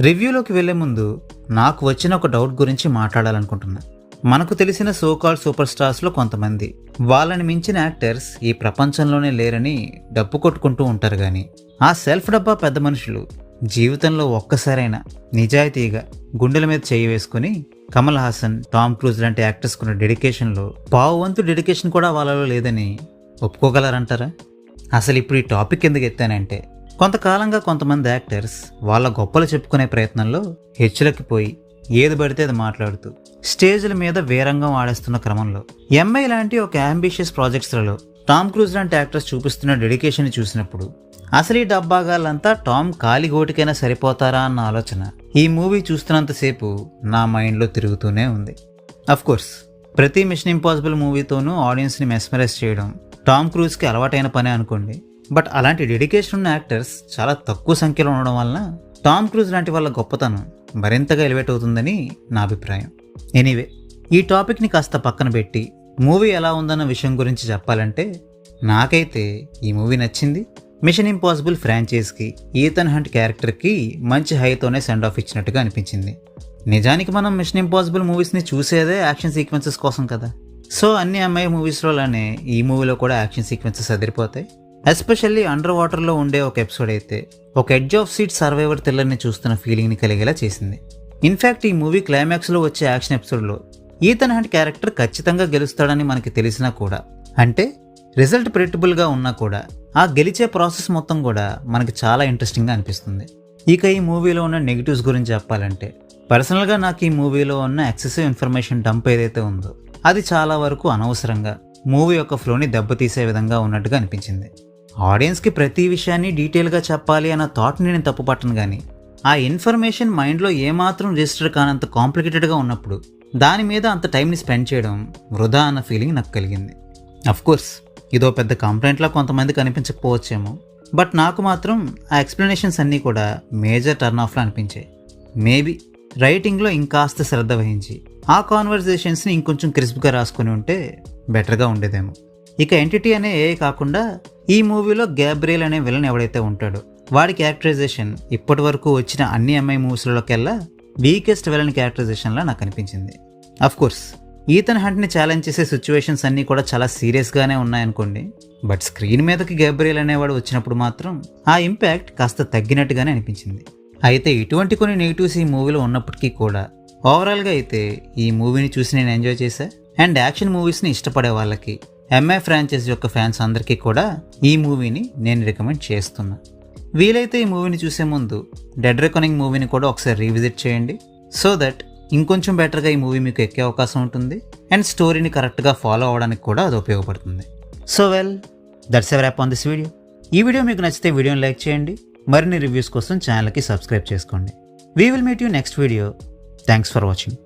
రివ్యూలోకి వెళ్లే ముందు నాకు వచ్చిన ఒక డౌట్ గురించి మాట్లాడాలనుకుంటున్నా. మనకు తెలిసిన సోకాల్డ్ సూపర్ స్టార్స్లో కొంతమంది, వాళ్ళని మించిన యాక్టర్స్ ఈ ప్రపంచంలోనే లేరని డప్పు కొట్టుకుంటూ ఉంటారు. కానీ ఆ సెల్ఫ్ డబ్బా పెద్ద మనుషులు జీవితంలో ఒక్కసారైనా నిజాయితీగా గుండెల మీద చేయి వేసుకుని కమల్ హాసన్, టామ్ క్రూజ్ లాంటి యాక్టర్స్ కున్న డెడికేషన్లో పావువంతు డెడికేషన్ కూడా వాళ్ళలో లేదని ఒప్పుకోగలరంటారా? అసలు ఇప్పుడు ఈ టాపిక్ ఎందుకు ఎత్తానంటే, కొంతకాలంగా కొంతమంది యాక్టర్స్ వాళ్ళ గొప్పలు చెప్పుకునే ప్రయత్నంలో హెచ్చులకిపోయి ఏది పడితే అది మాట్లాడుతూ స్టేజ్ల మీద వేరంగం ఆడేస్తున్న క్రమంలో ఎంఐ లాంటి ఒక అంబిషియస్ ప్రాజెక్ట్స్లలో టామ్ క్రూజ్ లాంటి యాక్టర్స్ చూపిస్తున్న డెడికేషన్ చూసినప్పుడు అసలు ఈ డబ్బాగాళ్ళంతా టామ్ కాలిగోటికైనా సరిపోతారా అన్న ఆలోచన ఈ మూవీ చూస్తున్నంతసేపు నా మైండ్లో తిరుగుతూనే ఉంది. అఫ్కోర్స్ ప్రతి మిషన్ ఇంపాసిబుల్ మూవీతోనూ ఆడియన్స్ని మెస్మరైజ్ చేయడం టామ్ క్రూజ్కి అలవాటైన పనే అనుకోండి. బట్ అలాంటి డెడికేషన్ ఉన్న యాక్టర్స్ చాలా తక్కువ సంఖ్యలో ఉండడం వలన టామ్ క్రూజ్ లాంటి వాళ్ళ గొప్పతనం మరింతగా ఎలివేట్ అవుతుందని నా అభిప్రాయం. ఎనీవే, ఈ టాపిక్ని కాస్త పక్కన పెట్టి మూవీ ఎలా ఉందన్న విషయం గురించి చెప్పాలంటే, నాకైతే ఈ మూవీ నచ్చింది. మిషన్ ఇంపాసిబుల్ ఫ్రాంచైజ్కి ఈథన్ హంట్ క్యారెక్టర్కి మంచి హైతోనే సెండ్ ఆఫ్ ఇచ్చినట్టుగా అనిపించింది. నిజానికి మనం మిషన్ ఇంపాసిబుల్ మూవీస్ని చూసేదే యాక్షన్ సీక్వెన్సెస్ కోసం కదా. సో అన్ని అమ్మాయి మూవీస్లోనే ఈ మూవీలో కూడా యాక్షన్ సీక్వెన్సెస్ అదిరిపోతాయి. ఎస్పెషల్లీ అండర్ వాటర్లో ఉండే ఒక ఎపిసోడ్ అయితే ఒక ఎడ్జ్ ఆఫ్ సీట్ సర్వైవర్ థ్రిల్లర్ని చూస్తున్న ఫీలింగ్ని కలిగేలా చేసింది. ఇన్ఫ్యాక్ట్ ఈ మూవీ క్లైమాక్స్లో వచ్చే యాక్షన్ ఎపిసోడ్లో ఈథన్ హంట్ క్యారెక్టర్ ఖచ్చితంగా గెలుస్తాడని మనకి తెలిసినా కూడా, అంటే రిజల్ట్ ప్రెడిక్టబుల్గా ఉన్నా కూడా, ఆ గెలిచే ప్రాసెస్ మొత్తం కూడా మనకి చాలా ఇంట్రెస్టింగ్గా అనిపిస్తుంది. ఇక ఈ మూవీలో ఉన్న నెగిటివ్స్ గురించి చెప్పాలంటే, పర్సనల్గా నాకు ఈ మూవీలో ఉన్న ఎక్సెసివ్ ఇన్ఫర్మేషన్ డంప్ ఏదైతే ఉందో అది చాలా వరకు అనవసరంగా మూవీ యొక్క ఫ్లోని దెబ్బతీసే విధంగా ఉన్నట్టుగా అనిపించింది. ఆడియన్స్కి ప్రతి విషయాన్ని డీటెయిల్గా చెప్పాలి అన్న థాట్ని నేను తప్పుపట్టను, కానీ ఆ ఇన్ఫర్మేషన్ మైండ్లో ఏమాత్రం రిజిస్టర్ కానంత కాంప్లికేటెడ్గా ఉన్నప్పుడు దాని మీద అంత టైంని స్పెండ్ చేయడం వృధా అన్న ఫీలింగ్ నాకు కలిగింది. అఫ్కోర్స్ ఇదో పెద్ద కంప్లైంట్లా కొంతమందికి అనిపించకపోవచ్చేమో, బట్ నాకు మాత్రం ఆ ఎక్స్ప్లెనేషన్స్ అన్నీ కూడా మేజర్ టర్న్ ఆఫ్లా అనిపించాయి. మేబీ రైటింగ్లో ఇంకాస్త శ్రద్ధ వహించి ఆ కాన్వర్జేషన్స్ని ఇంకొంచెం క్రిస్ప్గా రాసుకుని ఉంటే బెటర్గా ఉండేదేమో. ఇక ఎంటిటీ అనే ఏ కాకుండా ఈ మూవీలో గ్యాబ్రియల్ అనే విలన్ ఎవడైతే ఉంటాడో వాడి క్యారెక్టరైజేషన్ ఇప్పటి వరకు వచ్చిన అన్ని ఎంఐ మూవీస్లలోకెల్లా వీకెస్ట్ విలన్ క్యారెక్టరైజేషన్లా నాకు అనిపించింది. అఫ్కోర్స్ ఈథన్ హంట్ని ఛాలెంజ్ చేసే సిచ్యువేషన్స్ అన్నీ కూడా చాలా సీరియస్గానే ఉన్నాయనుకోండి, బట్ స్క్రీన్ మీదకి గ్యాబ్రియల్ అనేవాడు వచ్చినప్పుడు మాత్రం ఆ ఇంపాక్ట్ కాస్త తగ్గినట్టుగానే అనిపించింది. అయితే ఇటువంటి కొన్ని నెగిటివ్స్ ఈ మూవీలో ఉన్నప్పటికీ కూడా ఓవరాల్గా అయితే ఈ మూవీని చూసి నేను ఎంజాయ్ చేశా. అండ్ యాక్షన్ మూవీస్ని ఇష్టపడే వాళ్ళకి, ఎంఐ ఫ్రాంచైజ్ యొక్క ఫ్యాన్స్ అందరికీ కూడా ఈ మూవీని నేను రికమెండ్ చేస్తున్నా. వీలైతే ఈ మూవీని చూసే ముందు డెడ్ రెకనింగ్ మూవీని కూడా ఒకసారి రీవిజిట్ చేయండి. సో దట్ ఇంకొంచెం బెటర్గా ఈ మూవీ మీకు ఎక్కే అవకాశం ఉంటుంది అండ్ స్టోరీని కరెక్ట్గా ఫాలో అవ్వడానికి కూడా అది ఉపయోగపడుతుంది. So well, that's a wrap on this video. ఈ వీడియో మీకు నచ్చితే వీడియోని లైక్ చేయండి. మరిన్ని రివ్యూస్ కోసం ఛానల్కి సబ్స్క్రైబ్ చేసుకోండి. We will meet you next video. Thanks for watching.